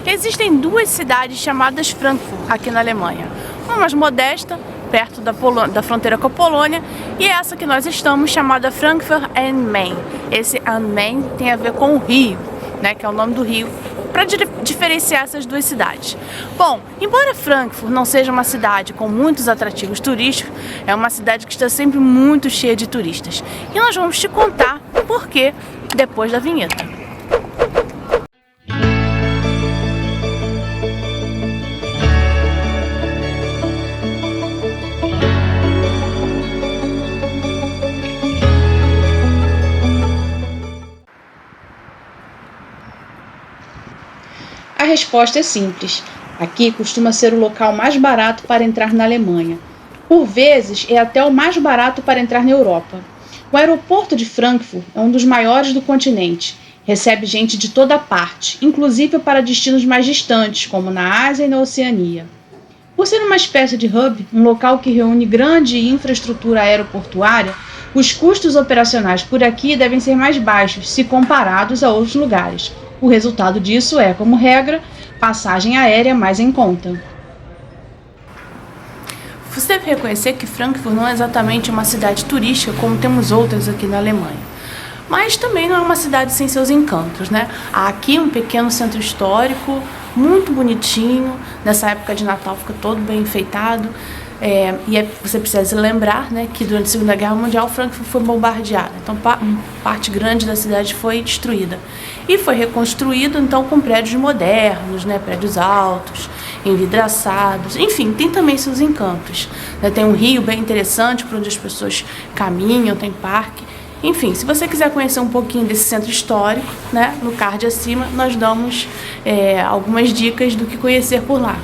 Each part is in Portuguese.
Existem duas cidades chamadas Frankfurt aqui na Alemanha. Uma mais modesta, perto da fronteira com a Polônia, e essa que nós estamos, chamada Frankfurt am Main. Esse am Main tem a ver com o rio, né, que é o nome do rio, para diferenciar essas duas cidades. Bom, embora Frankfurt não seja uma cidade com muitos atrativos turísticos, é uma cidade que está sempre muito cheia de turistas. E nós vamos te contar por quê depois da vinheta. A resposta é simples. Aqui costuma ser o local mais barato para entrar na Alemanha. Por vezes, é até o mais barato para entrar na Europa. O aeroporto de Frankfurt é um dos maiores do continente. Recebe gente de toda parte, inclusive para destinos mais distantes, como na Ásia e na Oceania. Por ser uma espécie de hub, um local que reúne grande infraestrutura aeroportuária, os custos operacionais por aqui devem ser mais baixos se comparados a outros lugares. O resultado disso é, como regra, passagem aérea mais em conta. Você deve reconhecer que Frankfurt não é exatamente uma cidade turística como temos outras aqui na Alemanha. Mas também não é uma cidade sem seus encantos, né? Há aqui um pequeno centro histórico, muito bonitinho. Nessa época de Natal fica todo bem enfeitado. Você precisa se lembrar, né, que durante a Segunda Guerra Mundial Frankfurt foi bombardeada, então parte grande da cidade foi destruída e foi reconstruído então com prédios modernos, né, prédios altos, envidraçados, enfim, tem também seus encantos, né, tem um rio bem interessante por onde as pessoas caminham, tem parque, enfim, se você quiser conhecer um pouquinho desse centro histórico, né, no card acima nós damos algumas dicas do que conhecer por lá.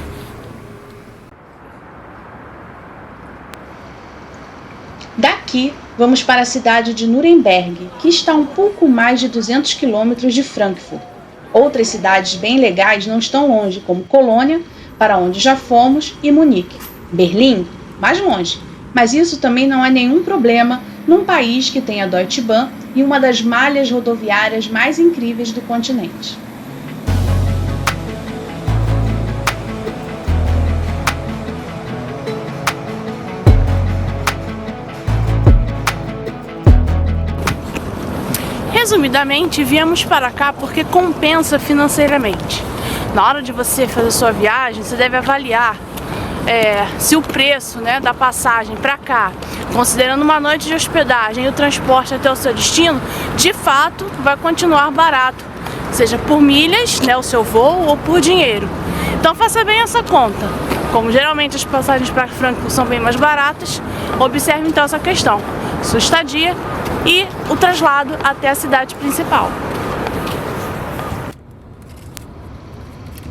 Daqui, vamos para a cidade de Nuremberg, que está a um pouco mais de 200 quilômetros de Frankfurt. Outras cidades bem legais não estão longe, como Colônia, para onde já fomos, e Munique. Berlim, mais longe, mas isso também não é nenhum problema num país que tem a Deutsche Bahn e uma das malhas rodoviárias mais incríveis do continente. Resumidamente, viemos para cá porque compensa financeiramente. Na hora de você fazer sua viagem, você deve avaliar se o preço, né, da passagem para cá, considerando uma noite de hospedagem e o transporte até o seu destino, de fato vai continuar barato, seja por milhas, né, o seu voo, ou por dinheiro. Então faça bem essa conta. Como geralmente as passagens para Frankfurt são bem mais baratas, observe então essa questão, sua estadia e o traslado até a cidade principal.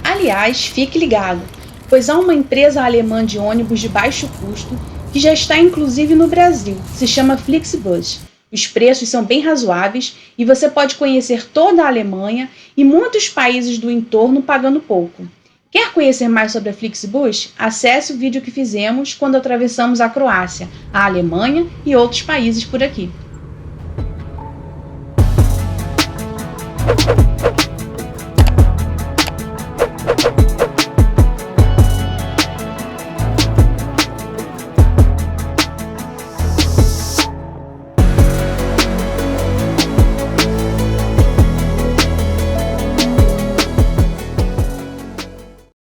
Aliás, fique ligado, pois há uma empresa alemã de ônibus de baixo custo que já está inclusive no Brasil, se chama Flixbus. Os preços são bem razoáveis e você pode conhecer toda a Alemanha e muitos países do entorno pagando pouco. Quer conhecer mais sobre a Flixbus? Acesse o vídeo que fizemos quando atravessamos a Croácia, a Alemanha e outros países por aqui.